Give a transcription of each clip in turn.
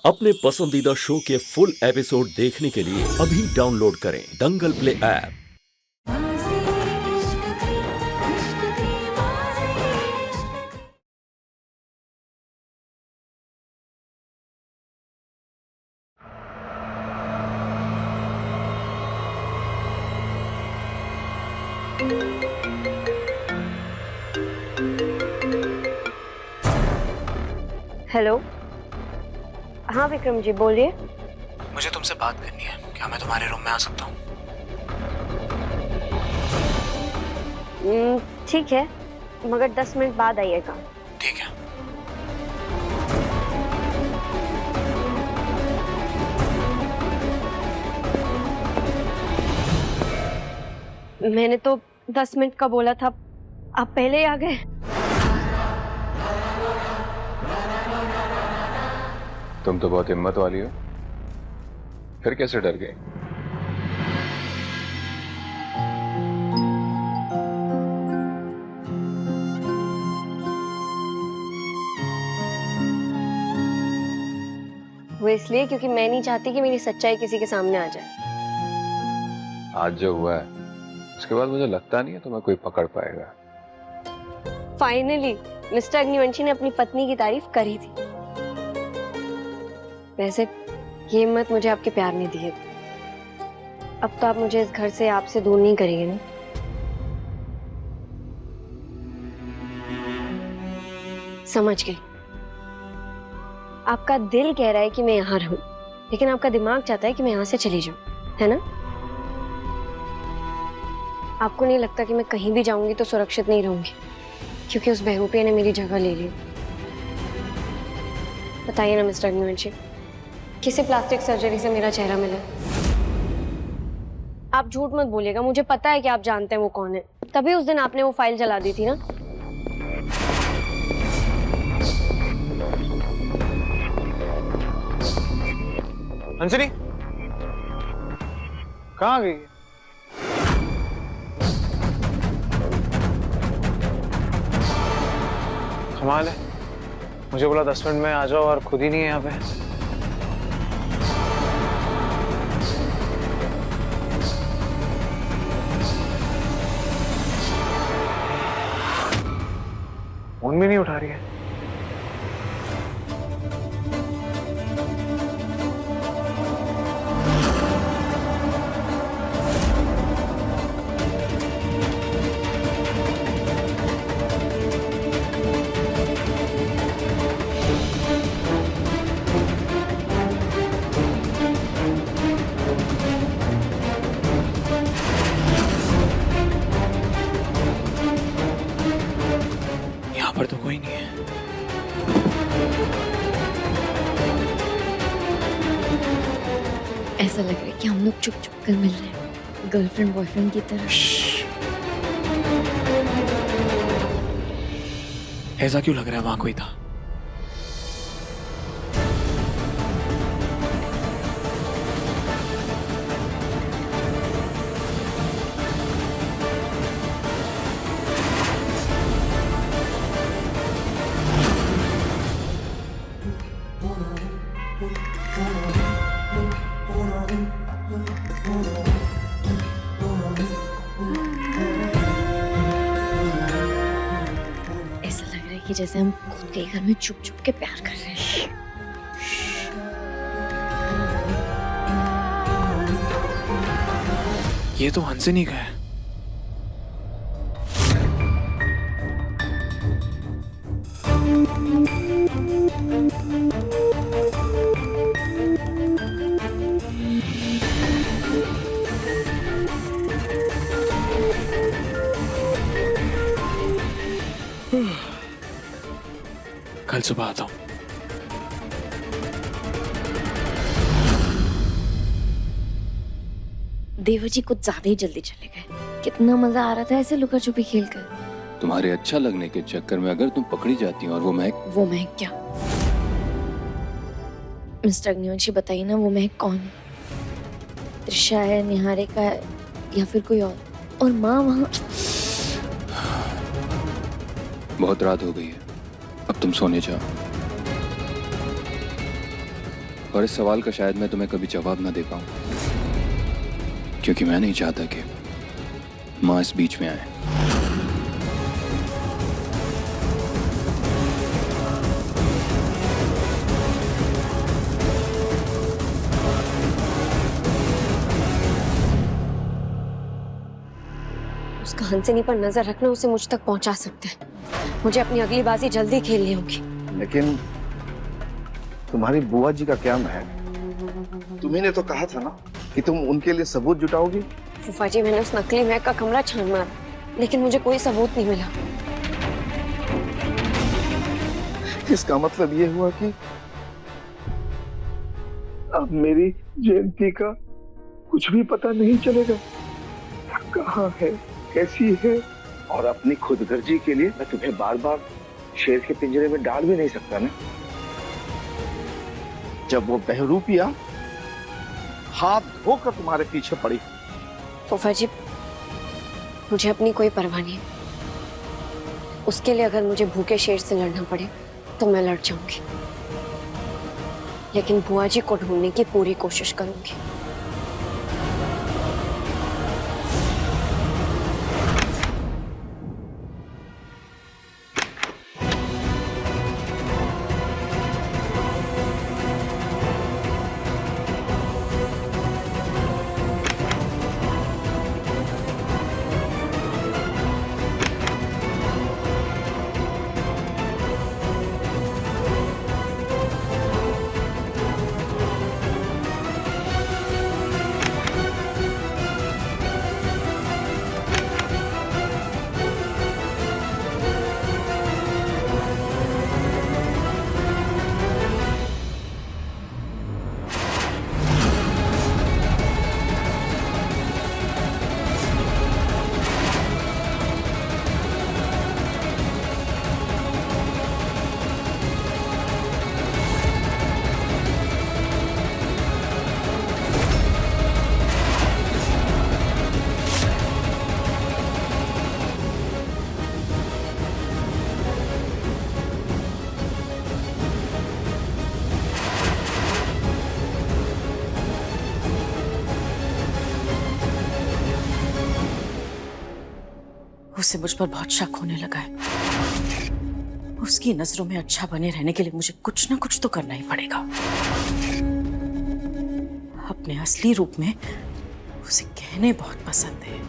अपने पसंदीदा शो के फुल एपिसोड देखने के लिए अभी डाउनलोड करें दंगल प्ले ऐप। हेलो। हाँ विक्रम जी बोलिए। मुझे तुमसे बात करनी है। क्या मैं तुम्हारे रूम में आ सकता हूँ? ठीक है, मगर 10 मिनट बाद आइएगा। ठीक है। मैंने तो 10 मिनट का बोला था, आप पहले ही आ गए। तुम तो बहुत हिम्मत वाली हो, फिर कैसे डर गई? वो इसलिए क्योंकि मैं नहीं चाहती कि मेरी सच्चाई किसी के सामने आ जाए। आज जो हुआ है उसके बाद मुझे लगता नहीं है तुम्हें कोई पकड़ पाएगा। फाइनली मिस्टर अग्निवंशी ने अपनी पत्नी की तारीफ करी थी। वैसे ये हिम्मत मुझे आपके प्यार ने दी है। अब तो आप मुझे इस घर से आपसे दूर नहीं करेंगे ना? समझ गई। आपका दिल कह रहा है कि मैं यहाँ रहूं, लेकिन आपका दिमाग चाहता है कि मैं यहाँ से चली जाऊं, है ना? आपको नहीं लगता कि मैं कहीं भी जाऊंगी तो सुरक्षित नहीं रहूंगी, क्योंकि उस बहरूपिया ने मेरी जगह ले ली। बताइए ना मिस्टर अग्निवंशी, किसी प्लास्टिक सर्जरी से मेरा चेहरा मिला? आप झूठ मत बोलिएगा, मुझे पता है कि आप जानते हैं वो कौन है। तभी उस दिन आपने वो फाइल जला दी थी ना? अंजलि कहाँ गई? कमाल है, मुझे बोला 10 मिनट में आ जाओ और खुद ही नहीं है यहाँ पे। फोन भी नहीं उठा रही है। यहाँ पर तो कोई नहीं है। ऐसा लग रहा है कि हम लोग चुप चुप कर मिल रहे हैं, गर्लफ्रेंड बॉयफ्रेंड की तरह। ऐसा क्यों लग रहा है वहां कोई था? ऐसा लग रहा है कि जैसे हम खुद के घर में चुप चुप के प्यार कर रहे हैं। ये तो हंसनी का है। कल सुबह आता हूँ। देवा जी कुछ ज्यादा ही जल्दी चले गए। कितना मजा आ रहा था ऐसे लुका छुपी खेल कर। तुम्हारे अच्छा लगने के चक्कर में अगर तुम पकड़ी जाती और वो महक क्या? मिस्टर अग्निवंशी बताइए ना, वो महक कौन है? त्रिशा है, निहारिका है, या फिर कोई और माँ वहाँ? बहुत रात हो गई है, अब तुम सोने जाओ। और इस सवाल का शायद मैं तुम्हें कभी जवाब ना दे पाऊं, क्योंकि मैं नहीं चाहता कि माँ इस बीच में आए। उसका हंसिनी पर नजर रखना उसे मुझ तक पहुंचा सकता है। मुझे अपनी अगली बाजी जल्दी खेलनी होगी। लेकिन तुम्हारी बुआ जी का क्या महक? तुम्ही ने तो कहा था ना कि तुम उनके लिए सबूत जुटाओगी। फूफा जी, मैंने उस नकली महक का कमरा छान मारा, लेकिन मुझे कोई सबूत नहीं मिला। इसका मतलब ये हुआ कि अब मेरी जयंती का कुछ भी पता नहीं चलेगा। कहाँ है, कैसी है, और अपनी खुदगर्जी के लिए मैं तुम्हें बार बार शेर के पिंजरे में डाल भी नहीं सकता ना। जब वो बहरूपिया हाथ धोकर तुम्हारे पीछे पड़ी। फूफा जी, मुझे अपनी कोई परवाह नहीं। उसके लिए अगर मुझे भूखे शेर से लड़ना पड़े तो मैं लड़ जाऊंगी, लेकिन बुआ जी को ढूंढने की पूरी कोशिश करूंगी। उसे मुझ पर बहुत शक होने लगा है। उसकी नजरों में अच्छा बने रहने के लिए मुझे कुछ ना कुछ तो करना ही पड़ेगा। अपने असली रूप में उसे गहने बहुत पसंद है।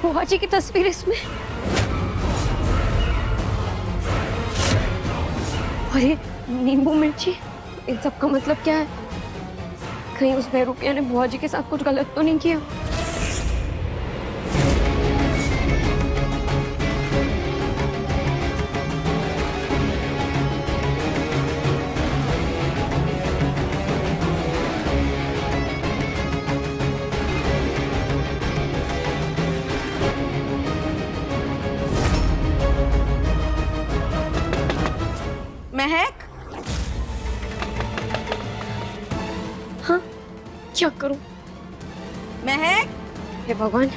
बुआ जी की तस्वीर इसमें। और ये नींबू मिर्ची, इन सब का मतलब क्या है? कहीं उस बहरूपिया ने बुआ जी के साथ कुछ गलत तो नहीं किया? महक, हाँ, क्या करूं? महक, हे भगवान,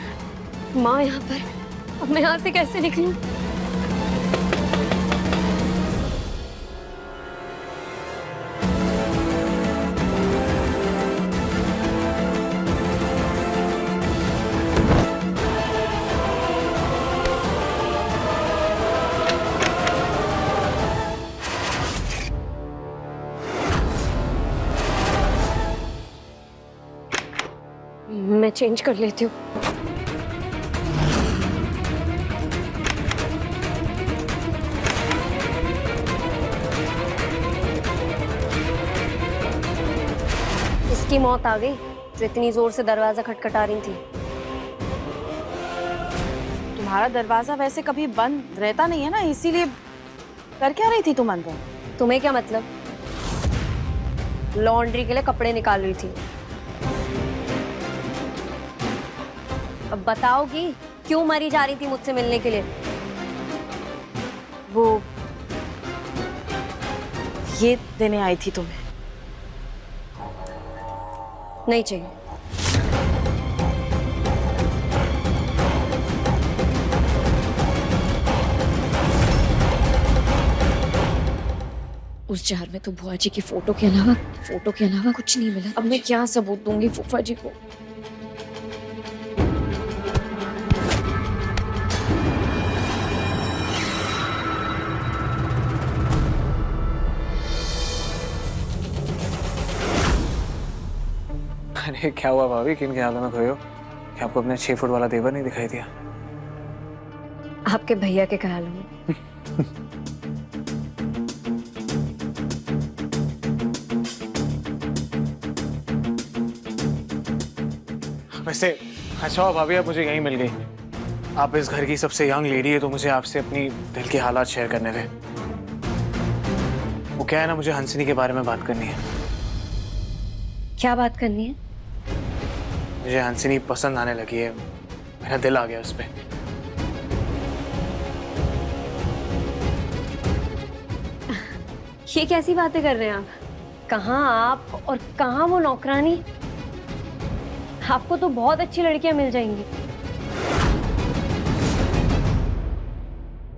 माँ यहाँ पर। अब मैं यहाँ से कैसे निकलूं? मैं चेंज कर लेती हूँ। इसकी मौत आ गई जो इतनी जोर से दरवाजा खटखटा रही थी। तुम्हारा दरवाजा वैसे कभी बंद रहता नहीं है ना, इसीलिए कर क्या रही थी तुम अंदर? तुम्हें क्या मतलब? लॉन्ड्री के लिए कपड़े निकाल रही थी। अब बताओगी क्यों मरी जा रही थी मुझसे मिलने के लिए? वो ये देने आई थी तुम्हें। नहीं चाहिए। उस जार में तो बुआ जी की फोटो के अलावा कुछ नहीं मिला। अब मैं क्या सबूत दूंगी फूफा जी को? अरे क्या हुआ भाभी, किन ख्यालों में खोए हो? क्या आपको अपने 6 फुट वाला देवर नहीं दिखाई दिया? आपके भैया के ख्यालों में। वैसे अच्छा हुआ भाभी, आप मुझे यहीं मिल गई। आप इस घर की सबसे यंग लेडी है, तो मुझे आपसे अपनी दिल के हालात शेयर करने थे। वो क्या है ना, मुझे हंसनी के बारे में बात करनी है। क्या बात करनी है? मुझे हंसनी पसंद आने लगी है, मेरा दिल आ गया उस पे। ये कैसी बातें कर रहे हैं आप? कहाँ आप और कहाँ वो नौकरानी? आपको तो बहुत अच्छी लड़कियां मिल जाएंगी।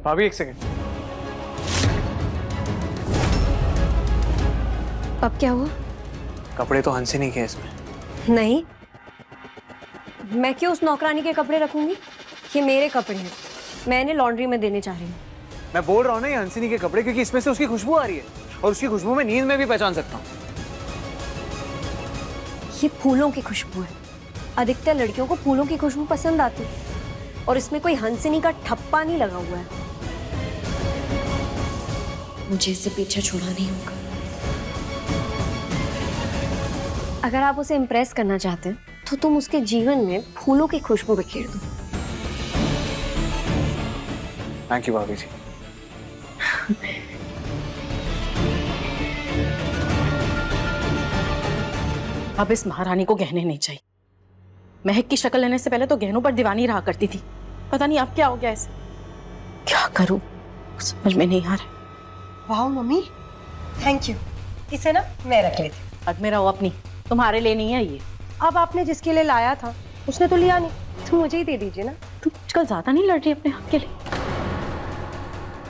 भाभी एक सेकंड। अब क्या हुआ? कपड़े तो हंसनी के इसमें। नहीं, मैं क्यों उस नौकरानी के कपड़े रखूंगी? ये मेरे कपड़े हैं, मैं इन्हें लॉन्ड्री में देने चाह रही हूँ। मैं बोल रहा हूँ ना, ये हंसनी के कपड़े, क्योंकि इसमें से उसकी खुशबू आ रही है, और उसकी खुशबू मैं नींद में भी पहचान सकता हूँ। ये फूलों की खुशबू है। अधिकतर लड़कियों को फूलों की खुशबू पसंद आती है, और इसमें कोई हंसनी का ठप्पा नहीं लगा हुआ है। मुझे इससे पीछा छोड़ना नहीं होगा। अगर आप उसे इम्प्रेस करना चाहते हैं तो तुम उसके जीवन में फूलों की खुशबू बिखेर दो। थैंक यू भाभी जी। अब इस महारानी को गहने नहीं चाहिए। महक की शक्ल लेने से पहले तो गहनों पर दीवानी रहा करती थी। पता नहीं अब क्या हो गया इसे। क्या करूं समझ में नहीं आ रहा। वाह मम्मी, थैंक यू। इसे ना मैं रख लेती हूँ। अब मेरा हो अपनी, तुम्हारे लिए नहीं है ये। अब आपने जिसके लिए लाया था उसने तो लिया नहीं, तो मुझे ही दे दीजिए ना। तुम आजकल ज्यादा नहीं लड़ रही अपने हक के लिए?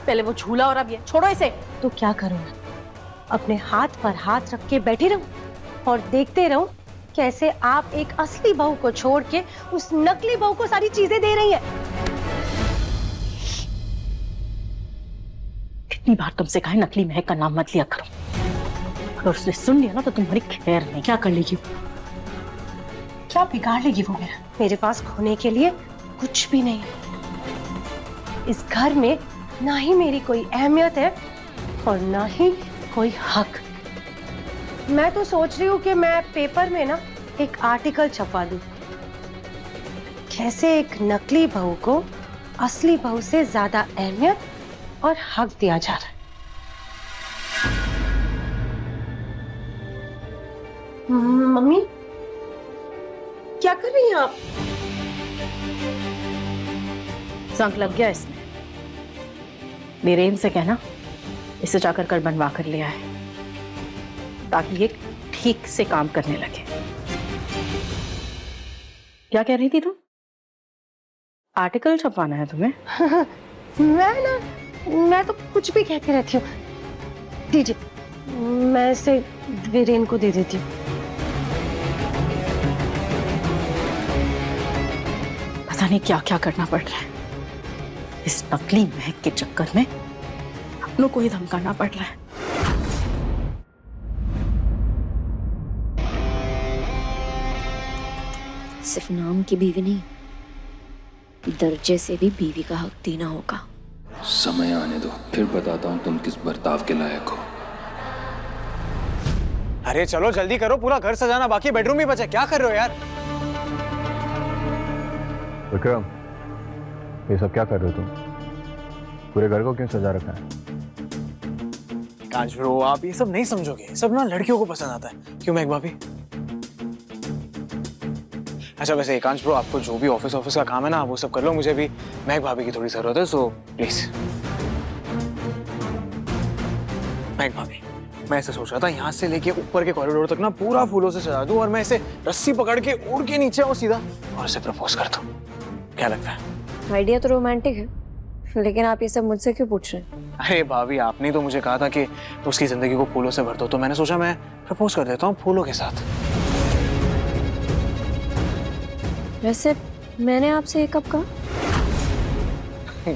पहले वो झूला और अब ये, छोड़ो इसे। तो क्या करूँ मैं? अपने हाथ पर हाथ रख के बैठी रहूं और देखते रहूं कैसे आप एक असली बहू को छोड़ के उस नकली बहू को सारी चीजें दे रही हैं। कितनी बार तुमसे कहा है नकली महक का नाम मत लिया करो। अगर उसने सुन लिया ना तो तुम्हारी खैर नहीं। क्या कर लेगी? क्या बिगाड़ लेगी वो मेरा? मेरे पास खोने के लिए कुछ भी नहीं है। इस घर में ना ही मेरी कोई अहमियत है और ना ही कोई हक। मैं तो सोच रही हूँ कि मैं पेपर में ना एक आर्टिकल छपवा दूं, कैसे एक नकली बहू को असली बहू से ज्यादा अहमियत और हक दिया जा रहा है। मम्मी, क्या कर रही हैं आप? जंग लग गया इसमें। बीरेन से कहना इसे जाकर कर बनवा कर लिया है, ताकि ये ठीक से काम करने लगे। क्या कह रही थी तुम? आर्टिकल छपवाना है तुम्हें? मैं तो कुछ भी कहती रहती हूँ। दीजिए, मैं इसे वीरेन को दे देती हूँ। पता नहीं क्या क्या करना पड़ रहा है। इस नकली महक के चक्कर में अपनों को ही धमकाना पड़ रहा है। सिर्फ नाम की बीवी नहीं, दर्जे से भी बीवी का हक देना होगा। समय आने दो, फिर बताता हूँ तुम किस बर्ताव के लायक हो। अरे चलो जल्दी करो, पूरा घर सजाना बाकी, बेडरूम भी बचा। क्या कर रहे हो यार? विक्रम, ये सब क्या कर रहे हो तुम? पूरे घर को क्यों सजा रखा है? कांच ब्रो, आप ये सब नहीं समझोगे। सब ना लड़कियों को पसंद आता है। क्यों महक भाभी? अच्छा वैसे एकांश ब्रो, आपको जो भी ऑफिस का काम है ना वो सब कर लो, मुझे भी महक भाभी की थोड़ी जरूरत है, सो प्लीज। महक भाभी, मैं ऐसे सोच रहा था यहाँ से लेके ऊपर के कॉरिडोर तक ना पूरा फूलों से सजा दूं और मैं ऐसे रस्सी पकड़ के उड़ के नीचे आऊं सीधा और उसे प्रपोज कर दूं। क्या लगता है? आइडिया तो रोमांटिक है, लेकिन आप ये सब मुझसे क्यों पूछ रहे हैं? अरे भाभी, आपने तो मुझे कहा था कि उसकी जिंदगी को फूलों से भर दो, तो मैंने सोचा मैं प्रपोज कर देता हूँ फूलों के साथ। वैसे मैंने आपसे ये कब कहा?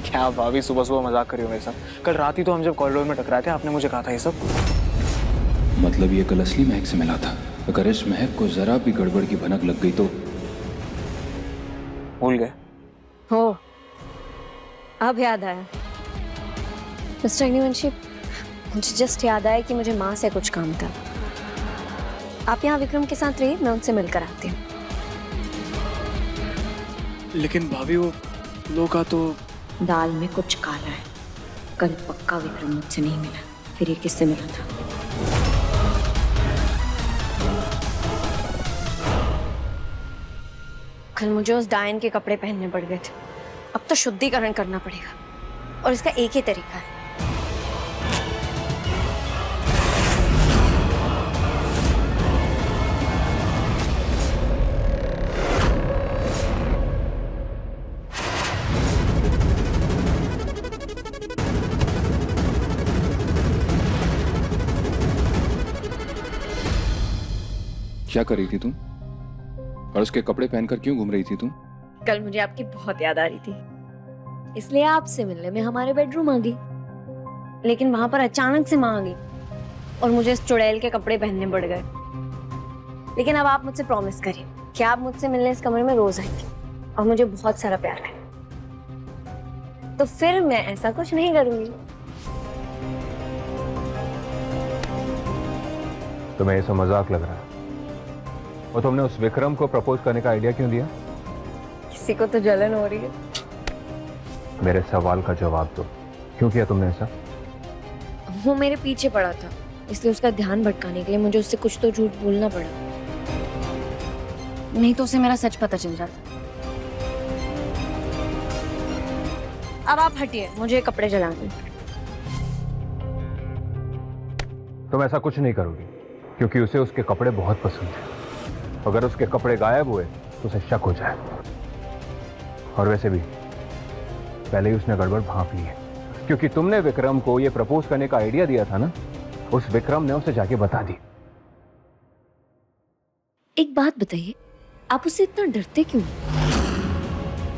क्या भाभी, सुबह सुबह मजाक करी हो मेरे साथ? कल रात ही तो हम जब कॉरिडोर में टकराए थे, आपने मुझे कहा था ये सब। मतलब ये कल असली महक से मिला था। अगर इस महक को जरा भी गड़बड़ की भनक लग गई तो भूल गए? हो, अब याद आया। मिस्टर अग्निवंशी, मुझे जस्ट याद आया कि मुझे माँ से कुछ काम था। आप यहाँ विक्रम के साथ रहिए, मैं उनसे मिलकर आती हूँ। लेकिन भाभी वो लोग का तो दाल में कुछ काला है। कल पक्का विक्रम मुझसे नहीं मिला, फिर ये किससे मिला था? कल मुझे उस डायन के कपड़े पहनने पड़ गए थे। अब तो शुद्धिकरण करना पड़ेगा और इसका एक ही तरीका है। क्या कर रही थी तुम? और उसके कपड़े पहनकर क्यों घूम रही थी तुम? कल मुझे आपकी बहुत याद आ रही थी, इसलिए आपसे मिलने में हमारे बेडरूम आ गई। लेकिन वहां पर अचानक से माँ आ गई और मुझे इस चुड़ैल के कपड़े पहनने पड़ गए। लेकिन अब आप मुझसे प्रॉमिस करिए कि आप मुझसे मिलने इस कमरे में रोज आएंगे और मुझे बहुत सारा प्यार करेंगे। तो फिर मैं ऐसा कुछ नहीं करूंगी। तुम्हें ऐसा मजाक लग रहा है? और तुमने उस विक्रम को प्रपोज करने का आइडिया क्यों दिया? किसी को तो जलन हो रही है। मेरे सवाल का जवाब दो, क्यों किया तुमने ऐसा? वो मेरे पीछे पड़ा था, इसलिए उसका ध्यान भटकाने के लिए मुझे उससे कुछ तो झूठ बोलना पड़ा, नहीं तो उसे मेरा सच पता चल जाता। अब आप हटिए, मुझे कपड़े जलाने। तुम ऐसा कुछ नहीं करोगी, क्योंकि उसे उसके कपड़े बहुत पसंद है। अगर उसके कपड़े गायब हुए तो उसे शक हो जाए। और वैसे भी पहले ही उसने गड़बड़ भांप ली है, क्योंकि तुमने विक्रम को ये प्रपोज करने का आइडिया दिया था ना, उस विक्रम ने उसे जाके बता दी। एक बात बताइए, आप उससे इतना डरते क्यों?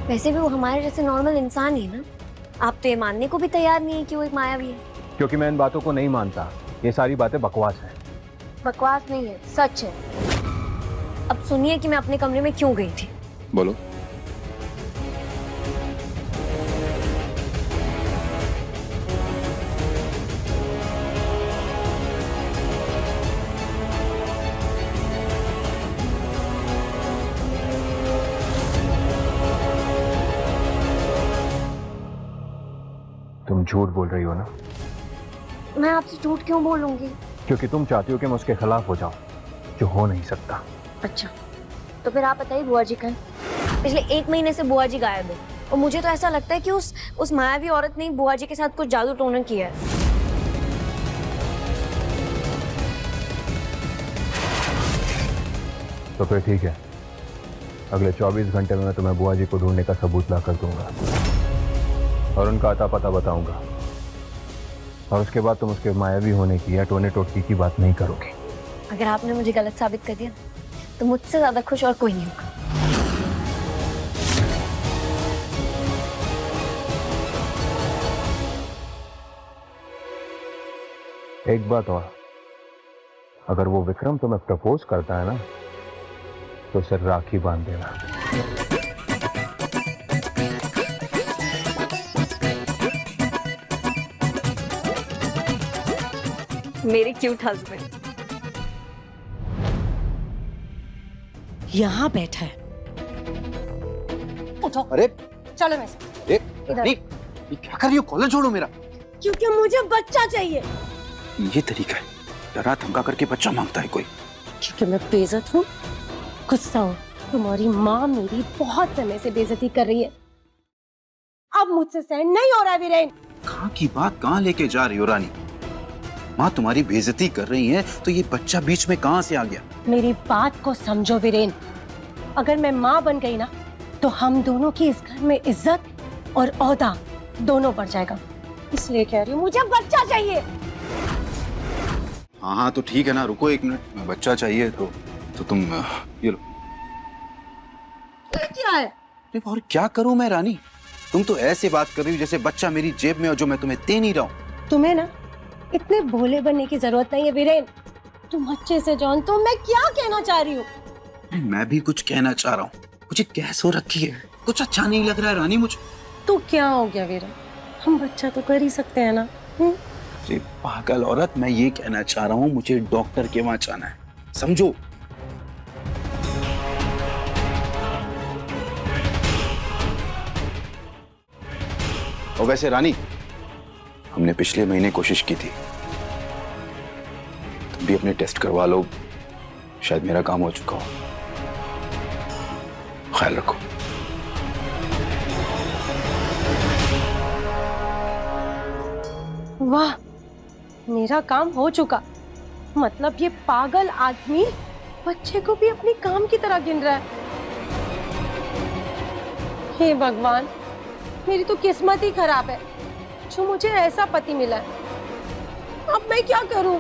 वैसे भी वो हमारे जैसे नॉर्मल इंसान ही है ना। आप तो ये मानने को भी तैयार नहीं है कि वो एक मायावी है। क्योंकि मैं इन बातों को नहीं मानता। ये सारी बातें बकवास है। बकवास नहीं है, सच है। अब सुनिए कि मैं अपने कमरे में क्यों गई थी। बोलो। तुम झूठ बोल रही हो ना? मैं आपसे झूठ क्यों बोलूंगी? क्योंकि तुम चाहती हो कि मैं उसके खिलाफ हो जाऊं, जो हो नहीं सकता। अच्छा, तो फिर आप बताइए बुआ जी कहाँ? पिछले 1 महीने से बुआ जी गायब है और मुझे तो ऐसा लगता है कि उस मायावी औरत ने बुआ जी के साथ कुछ जादू टोना किया है। तो फिर ठीक है, अगले 24 घंटे में मैं तुम्हें बुआ जी को ढूंढने का सबूत ला कर दूंगा और उनका अता पता बताऊंगा। और उसके बाद तुम उसके मायावी होने की या टोने टोटकी की बात नहीं करोगे। अगर आपने मुझे गलत साबित कर दिया तो मुझसे ज्यादा खुश और कोई नहीं होगा। एक बात और, अगर वो विक्रम तुम्हें प्रपोज करता है ना, तो उसे राखी बांध देना। मेरे क्यूट हस्बैंड यहाँ बैठा है। उठो। अरे चलो मेरे साथ। ये क्या कर रही हो? कॉलर छोड़ो मेरा। क्योंकि मुझे बच्चा चाहिए। ये तरीका है, डरा धमका करके बच्चा मांगता है कोई। क्योंकि मैं बेइज्जत हूँ, गुस्सा हूँ तुम्हारी माँ मेरी बहुत समय से बेइज्जती कर रही है। अब मुझसे सहन नहीं हो रहा है वीरेन। कहाँ की बात कहाँ लेके जा रही हो रानी? माँ तुम्हारी बेइज्जती कर रही है तो ये बच्चा बीच में कहाँ से आ गया? मेरी बात को समझो वीरेन, अगर मैं माँ बन गई ना तो हम दोनों की इस घर में इज्जत और ओहदा दोनों बढ़ जाएगा। इसलिए कह रही हूँ मुझे बच्चा चाहिए। हाँ हाँ तो ठीक है ना, रुको 1 मिनट। बच्चा चाहिए तो तुम ये लो। क्या है? अरे और क्या करूं मैं रानी? तुम तो ऐसे बात कर रही हो जैसे बच्चा मेरी जेब में हो जो मैं तुम्हें दे नहीं रहा हूं। तुम्हें ना इतने भोले बनने की जरूरत नहीं है वीरेन। तुम अच्छे से जान तो मैं क्या कहना चाह रही हूँ। मैं भी कुछ कहना चाह रहा हूँ। मुझे गैस हो रखी है, कुछ अच्छा नहीं लग रहा है रानी मुझे। तो क्या हो गया वीरेन, हम बच्चा तो कर ही सकते हैं ना। अरे पागल औरत, मैं ये कहना चाह रहा हूँ मुझे डॉक्टर के वहां जाना है, समझो। और वैसे रानी, हमने पिछले महीने कोशिश की थी, तुम भी अपने टेस्ट करवा लो, शायद मेरा काम हो चुका हो। ख्याल रखो। वाह, मेरा काम हो चुका। मतलब ये पागल आदमी बच्चे को भी अपनी काम की तरह गिन रहा है। हे भगवान, मेरी तो किस्मत ही खराब है जो मुझे ऐसा पति मिला है। अब मैं क्या करूं?